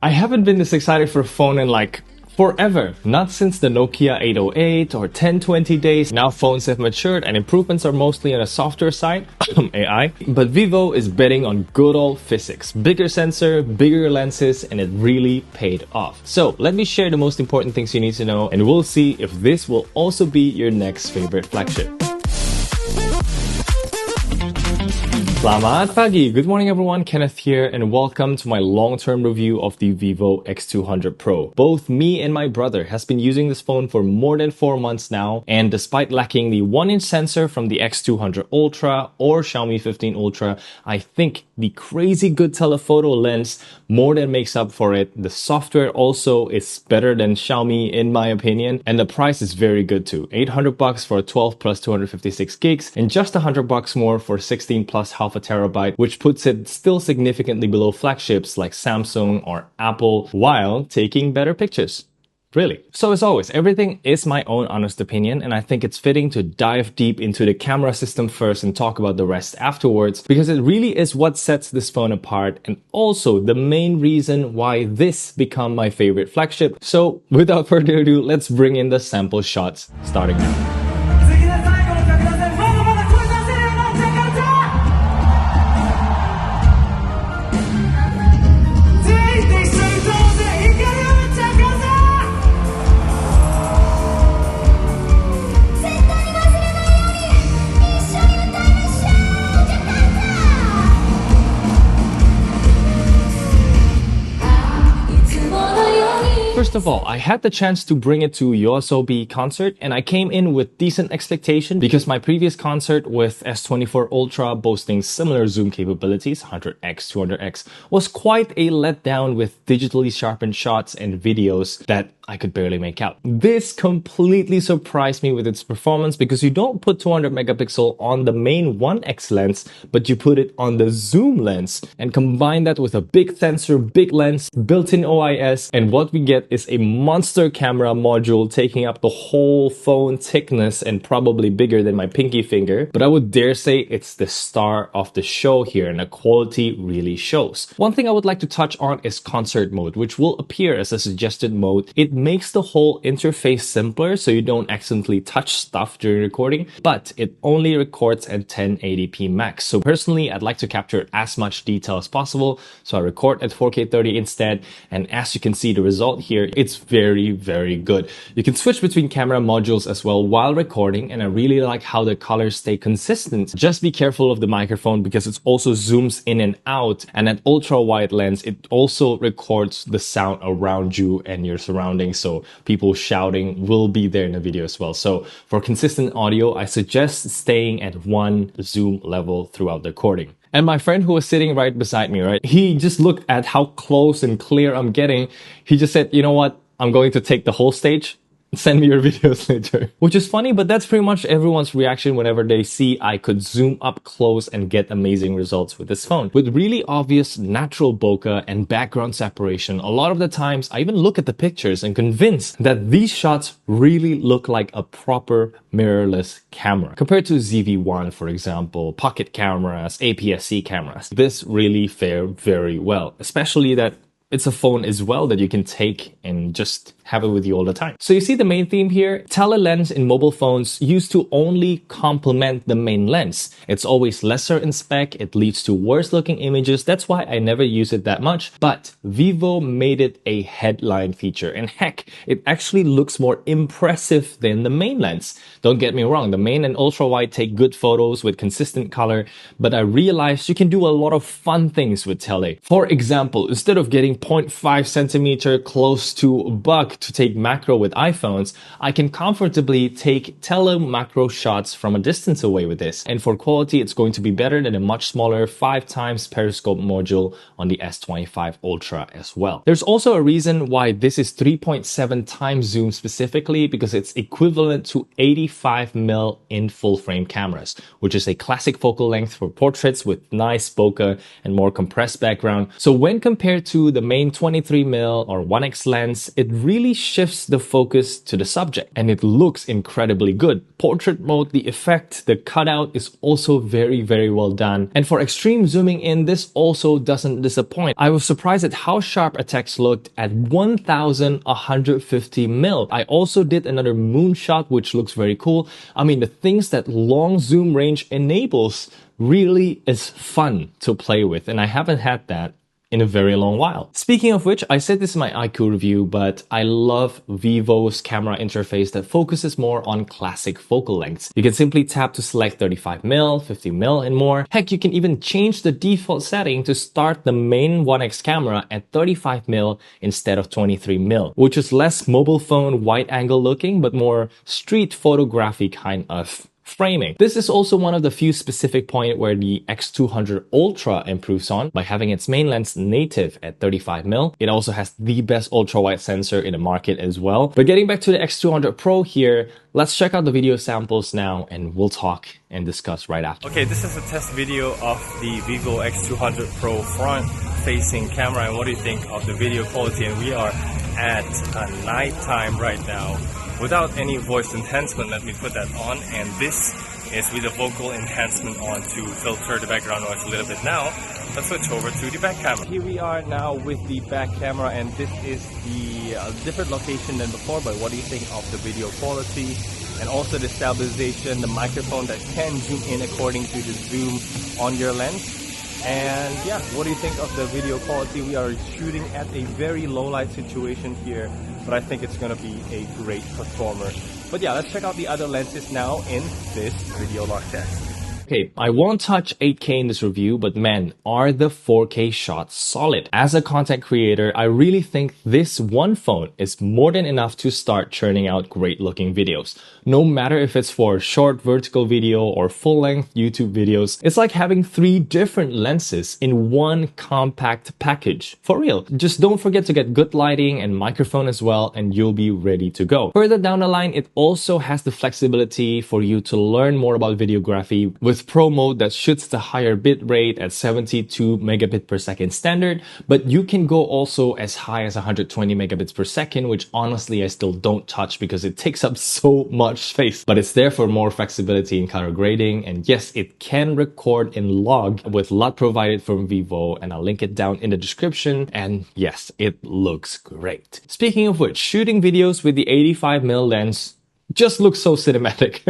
I haven't been this excited for a phone in like forever. Not since the Nokia 808 or 1020 days. Now phones have matured and improvements are mostly on a softer side, AI. But Vivo is betting on good old physics. Bigger sensor, bigger lenses, and it really paid off. So let me share the most important things you need to know and we'll see if this will also be your next favorite flagship. Selamat pagi! Good morning everyone, Kenneth here and welcome to my long-term review of the Vivo X200 Pro. Both me and my brother has been using this phone for more than 4 months now, and despite lacking the 1-inch sensor from the X200 Ultra or Xiaomi 15 Ultra, I think the crazy good telephoto lens more than makes up for it. The software also is better than Xiaomi in my opinion, and the price is very good too. 800 bucks for 12 plus 256 gigs and just 100 bucks more for 16 plus half a terabyte, which puts it still significantly below flagships like Samsung or Apple while taking better pictures. Really. So as always, everything is my own honest opinion, and I think it's fitting to dive deep into the camera system first and talk about the rest afterwards, because it really is what sets this phone apart and also the main reason why this become my favorite flagship. So without further ado, let's bring in the sample shots starting now. First of all, I had the chance to bring it to YOASOBI concert and I came in with decent expectation because my previous concert with S24 Ultra boasting similar zoom capabilities, 100x, 200x, was quite a letdown with digitally sharpened shots and videos that I could barely make out. This completely surprised me with its performance because you don't put 200 megapixel on the main 1x lens, but you put it on the zoom lens and combine that with a big sensor, big lens, built-in OIS, and what we get is a monster camera module taking up the whole phone thickness and probably bigger than my pinky finger. But I would dare say it's the star of the show here and the quality really shows. One thing I would like to touch on is concert mode, which will appear as a suggested mode. It makes the whole interface simpler so you don't accidentally touch stuff during recording, but it only records at 1080p max. So personally, I'd like to capture as much detail as possible, so I record at 4K 30 instead, and as you can see the result here, it's very, very good. You can switch between camera modules as well while recording, and I really like how the colors stay consistent. Just be careful of the microphone because it also zooms in and out, and at ultra wide lens, it also records the sound around you and your surroundings. So people shouting will be there in the video as well. So for consistent audio, I suggest staying at one zoom level throughout the recording. And my friend who was sitting right beside me, right, he just looked at how close and clear I'm getting. He just said, you know what, I'm going to take the whole stage. Send me your videos later. Which is funny, but that's pretty much everyone's reaction whenever they see I could zoom up close and get amazing results with this phone. With really obvious natural bokeh and background separation, a lot of the times I even look at the pictures and convinced that these shots really look like a proper mirrorless camera. Compared to ZV-1, for example, pocket cameras, APS-C cameras, this really fared very well, especially that it's a phone as well that you can take and just have it with you all the time. So you see the main theme here, tele-lens in mobile phones used to only complement the main lens. It's always lesser in spec, it leads to worse looking images, that's why I never use it that much. But Vivo made it a headline feature, and heck, it actually looks more impressive than the main lens. Don't get me wrong, the main and ultra wide take good photos with consistent color, but I realized you can do a lot of fun things with tele. For example, instead of getting 0.5 centimeter close to a buck to take macro with iPhones, I can comfortably take tele macro shots from a distance away with this. And for quality, it's going to be better than a much smaller 5x periscope module on the S25 Ultra as well. There's also a reason why this is 3.7 times zoom specifically, because it's equivalent to 85mm in full frame cameras, which is a classic focal length for portraits with nice bokeh and more compressed background. So when compared to the main 23mm or 1x lens, it really shifts the focus to the subject and it looks incredibly good. Portrait mode, the effect, the cutout is also very well done. And for extreme zooming in, this also doesn't disappoint. I was surprised at how sharp a text looked at 1150mm. I also did another moonshot, which looks very cool. I mean, the things that long zoom range enables really is fun to play with, and I haven't had that in a very long while. Speaking of which, I said this in my iQOO review, but I love Vivo's camera interface that focuses more on classic focal lengths. You can simply tap to select 35mm, 50mm and more. Heck, you can even change the default setting to start the main 1x camera at 35mm instead of 23mm, which is less mobile phone wide angle looking, but more street photography kind of framing. This is also one of the few specific points where the X200 Ultra improves on by having its main lens native at 35mm. It also has the best ultra-wide sensor in the market as well. But getting back to the X200 Pro here, let's check out the video samples now and we'll talk and discuss right after. Okay, this is a test video of the Vivo X200 Pro front-facing camera, and what do you think of the video quality? And we are at nighttime right now. Without any voice enhancement, let me put that on, and this is with the vocal enhancement on to filter the background noise a little bit. Now, let's switch over to the back camera. Here we are now with the back camera, and this is the different location than before, but what do you think of the video quality and also the stabilization, the microphone that can zoom in according to the zoom on your lens? And yeah, what do you think of the video quality? We are shooting at a very low light situation here, but I think it's gonna be a great performer. But yeah, let's check out the other lenses now in this video log test. Okay, I won't touch 8K in this review, but man, are the 4K shots solid. As a content creator, I really think this one phone is more than enough to start churning out great looking videos. No matter if it's for short vertical video or full length YouTube videos, it's like having 3 different lenses in one compact package. For real, just don't forget to get good lighting and microphone as well, and you'll be ready to go. Further down the line, it also has the flexibility for you to learn more about videography with Pro mode that shoots the higher bit rate at 72 megabit per second standard, but you can go also as high as 120 megabits per second, which honestly I still don't touch because it takes up so much space. But it's there for more flexibility in color grading, and yes, it can record in log with LUT provided from Vivo, and I'll link it down in the description, and yes, it looks great. Speaking of which, shooting videos with the 85mm lens just looks so cinematic.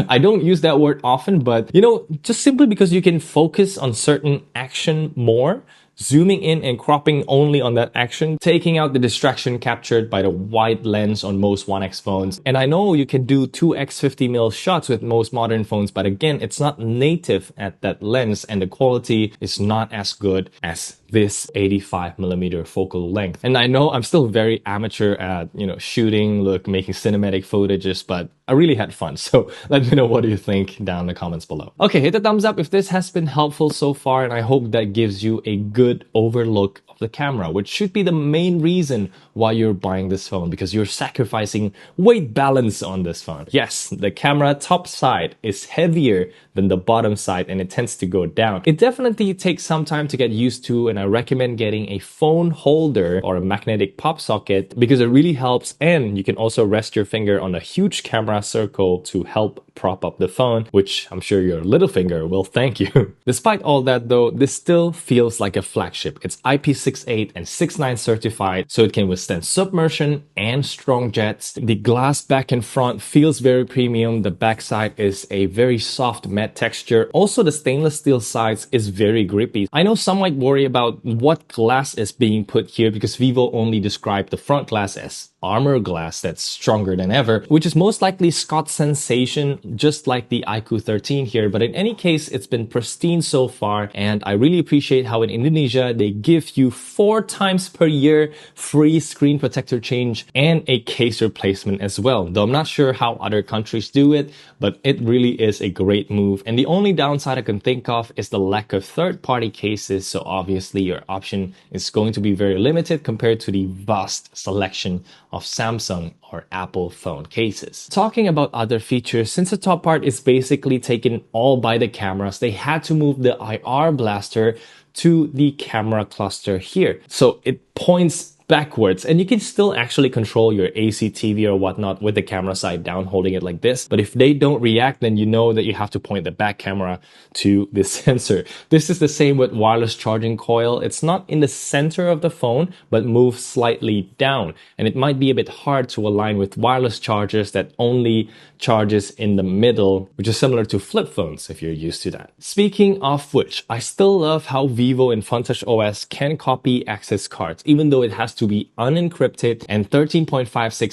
I don't use that word often, but you know, just simply because you can focus on certain action more, zooming in and cropping only on that action, taking out the distraction captured by the wide lens on most 1x phones. And I know you can do 2x 50mm shots with most modern phones, but again, it's not native at that lens and the quality is not as good as this 85mm focal length. And I know I'm still very amateur at, you know, shooting, making cinematic footages, but I really had fun. So let me know what you think down in the comments below. Okay, hit the thumbs up if this has been helpful so far, and I hope that gives you a good overlook of the camera, which should be the main reason why you're buying this phone, because you're sacrificing weight balance on this phone. Yes, the camera top side is heavier than the bottom side and it tends to go down. It definitely takes some time to get used to, and I recommend getting a phone holder or a magnetic pop socket because it really helps, and you can also rest your finger on a huge camera circle to help prop up the phone, which I'm sure your little finger will thank you. Despite all that though, this still feels like a flagship. It's IP68 and 69 certified, so it can withstand submersion and strong jets. The glass back and front feels very premium. The backside is a very soft matte texture. Also, the stainless steel sides is very grippy. I know some might worry about what glass is being put here because Vivo only described the front glass as armor glass that's stronger than ever, which is most likely Scott Sensation, just like the iQOO 13 here. But in any case, it's been pristine so far, and I really appreciate how in Indonesia they give you 4 times per year free screen protector change and a case replacement as well. Though I'm not sure how other countries do it, but it really is a great move. And the only downside I can think of is the lack of third-party cases, so obviously your option is going to be very limited compared to the vast selection of Samsung or Apple phone cases. Talking about other features, since the top part is basically taken all by the cameras, they had to move the IR blaster to the camera cluster here. So it points backwards, and you can still actually control your AC, TV or whatnot with the camera side down, holding it like this. But if they don't react, then you know that you have to point the back camera to the sensor. This is the same with wireless charging coil. It's not in the center of the phone, but moves slightly down. And it might be a bit hard to align with wireless chargers that only charges in the middle, which is similar to flip phones if you're used to that. Speaking of which, I still love how Vivo and FunTouch OS can copy access cards, even though it has to be unencrypted and 13.56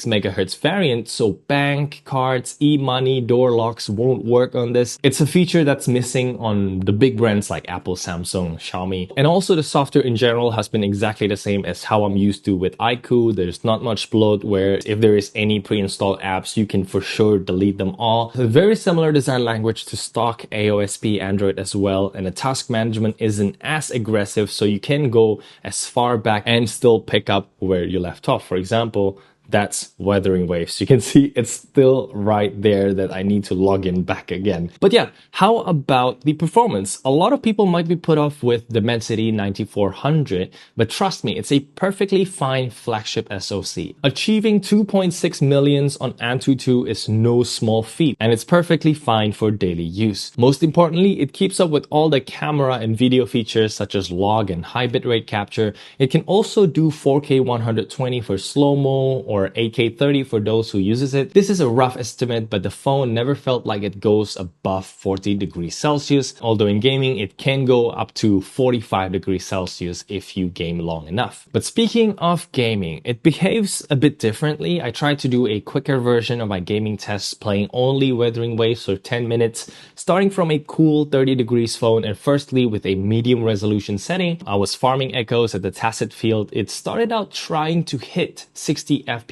megahertz variant, so bank cards, e-money, door locks won't work on this. It's a feature that's missing on the big brands like Apple, Samsung, Xiaomi. And also the software in general has been exactly the same as how I'm used to with iQOO. There's not much bloatware. If there is any pre-installed apps, you can for sure delete them all. A very similar design language to stock AOSP Android as well, and the task management isn't as aggressive, so you can go as far back and still pick up where you left off. For example, that's Weathering Waves. You can see it's still right there that I need to log in back again. But yeah, how about the performance? A lot of people might be put off with the Dimensity 9400, but trust me, it's a perfectly fine flagship SoC. Achieving 2.6 millions on Antutu is no small feat, and it's perfectly fine for daily use. Most importantly, it keeps up with all the camera and video features such as log and high bitrate capture. It can also do 4K 120 for slow-mo or 8K 30 for those who uses it. This is a rough estimate, but the phone never felt like it goes above 40 degrees Celsius, although in gaming it can go up to 45 degrees Celsius if you game long enough. But speaking of gaming, it behaves a bit differently. I tried to do a quicker version of my gaming tests, playing only Weathering Waves for 10 minutes, starting from a cool 30 degrees phone, and firstly with a medium resolution setting. I was farming echoes at the tacit field. It started out trying to hit 60 FPS,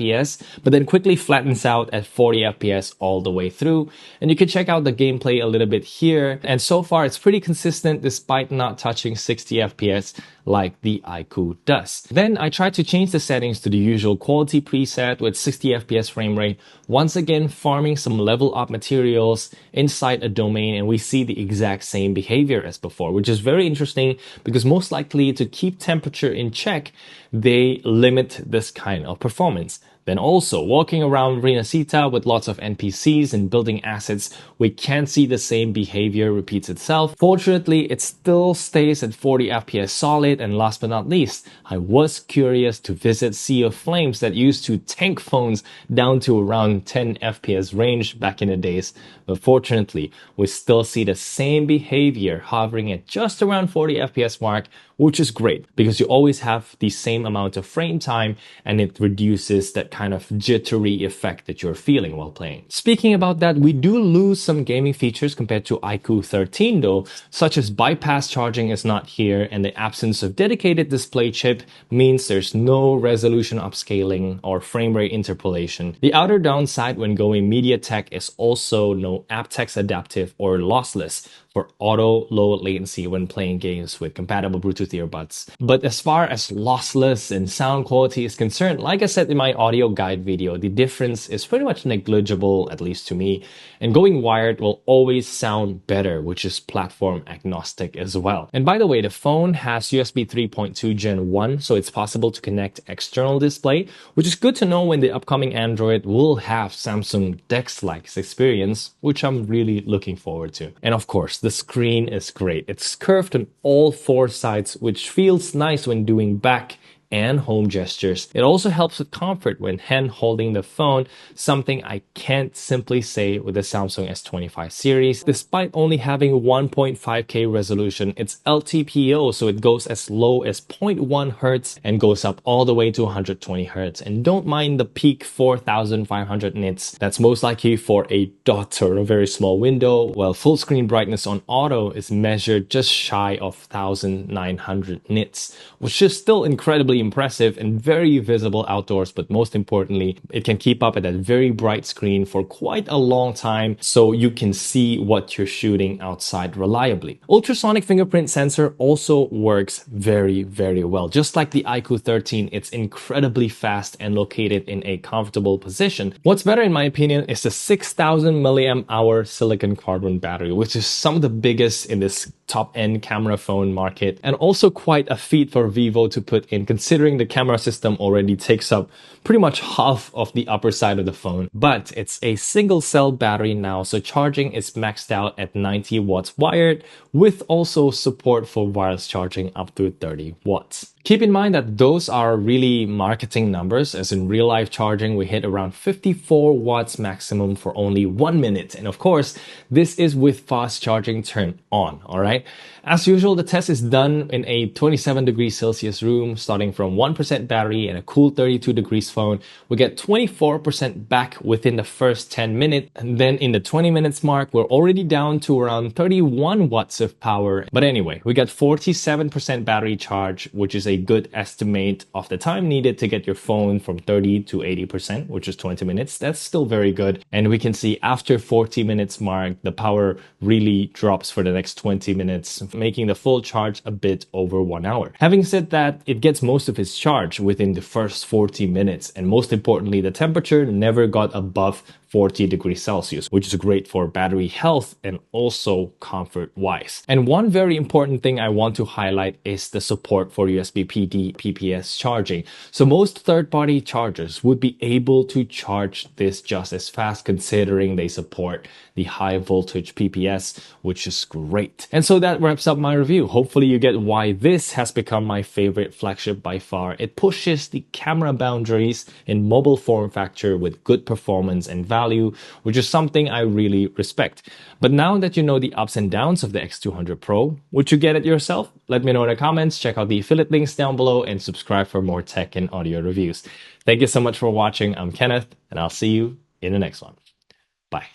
but then quickly flattens out at 40 FPS all the way through. And you can check out the gameplay a little bit here. And so far it's pretty consistent despite not touching 60 FPS like the iQOO does. Then I tried to change the settings to the usual quality preset with 60 FPS frame rate, once again farming some level up materials inside a domain, and we see the exact same behavior as before, which is very interesting because most likely to keep temperature in check, they limit this kind of performance. Then also, walking around Renacita with lots of NPCs and building assets, we can see the same behavior repeats itself. Fortunately, it still stays at 40 FPS solid, and last but not least, I was curious to visit Sea of Flames that used to tank phones down to around 10 FPS range back in the days. But fortunately, we still see the same behavior hovering at just around 40 FPS mark, which is great because you always have the same amount of frame time and it reduces that kind of jittery effect that you're feeling while playing. Speaking about that, we do lose some gaming features compared to iQOO 13 though, such as bypass charging is not here, and the absence of dedicated display chip means there's no resolution upscaling or frame rate interpolation. The other downside when going MediaTek is also no aptX adaptive or lossless for auto low latency when playing games with compatible Bluetooth earbuds. But as far as lossless and sound quality is concerned, like I said in my audio guide video, the difference is pretty much negligible, at least to me. And going wired will always sound better, which is platform agnostic as well. And by the way, the phone has USB 3.2 Gen 1, so it's possible to connect external display, which is good to know when the upcoming Android will have Samsung DeX-like experience, which I'm really looking forward to. And of course, the screen is great. It's curved on all four sides, which feels nice when doing back and home gestures. It also helps with comfort when hand holding the phone, something I can't simply say with the Samsung S25 series. Despite only having 1.5K resolution, it's LTPO, so it goes as low as 0.1 Hz and goes up all the way to 120 Hz. And don't mind the peak 4500 nits. That's most likely for a dot or a very small window, while full screen brightness on auto is measured just shy of 1900 nits, which is still incredibly impressive and very visible outdoors. But most importantly, it can keep up at that very bright screen for quite a long time, so you can see what you're shooting outside reliably. Ultrasonic fingerprint sensor also works very, very well. Just like the iQOO 13, it's incredibly fast and located in a comfortable position. What's better in my opinion is the 6000 mAh silicon carbon battery, which is some of the biggest in this top-end camera phone market, and also quite a feat for Vivo to put in, considering the camera system already takes up pretty much half of the upper side of the phone. But it's a single cell battery now, so charging is maxed out at 90 watts wired, with also support for wireless charging up to 30 watts. Keep in mind that those are really marketing numbers, as in real life charging we hit around 54 watts maximum for only 1 minute. And of course, this is with fast charging turned on, alright? As usual, the test is done in a 27 degrees Celsius room, starting from 1% battery and a cool 32 degrees phone. We get 24% back within the first 10 minutes, and then in the 20 minutes mark, we're already down to around 31 watts of power. But anyway, we got 47% battery charge, which is a good estimate of the time needed to get your phone from 30 to 80%, which is 20 minutes. That's still very good. And we can see after 40 minutes mark, the power really drops for the next 20 minutes, making the full charge a bit over 1 hour. Having said that, it gets most of its charge within the first 40 minutes. And most importantly, the temperature never got above 40 degrees Celsius, which is great for battery health and also comfort wise. And one very important thing I want to highlight is the support for USB PD PPS charging. So most third-party chargers would be able to charge this just as fast, considering they support the high voltage PPS, which is great. And so that wraps up my review. Hopefully you get why this has become my favorite flagship by far. It pushes the camera boundaries in mobile form factor with good performance and value, which is something I really respect. But now that you know the ups and downs of the X200 Pro, would you get it yourself? Let me know in the comments, check out the affiliate links down below, and subscribe for more tech and audio reviews. Thank you so much for watching. I'm Kenneth, and I'll see you in the next one. Bye.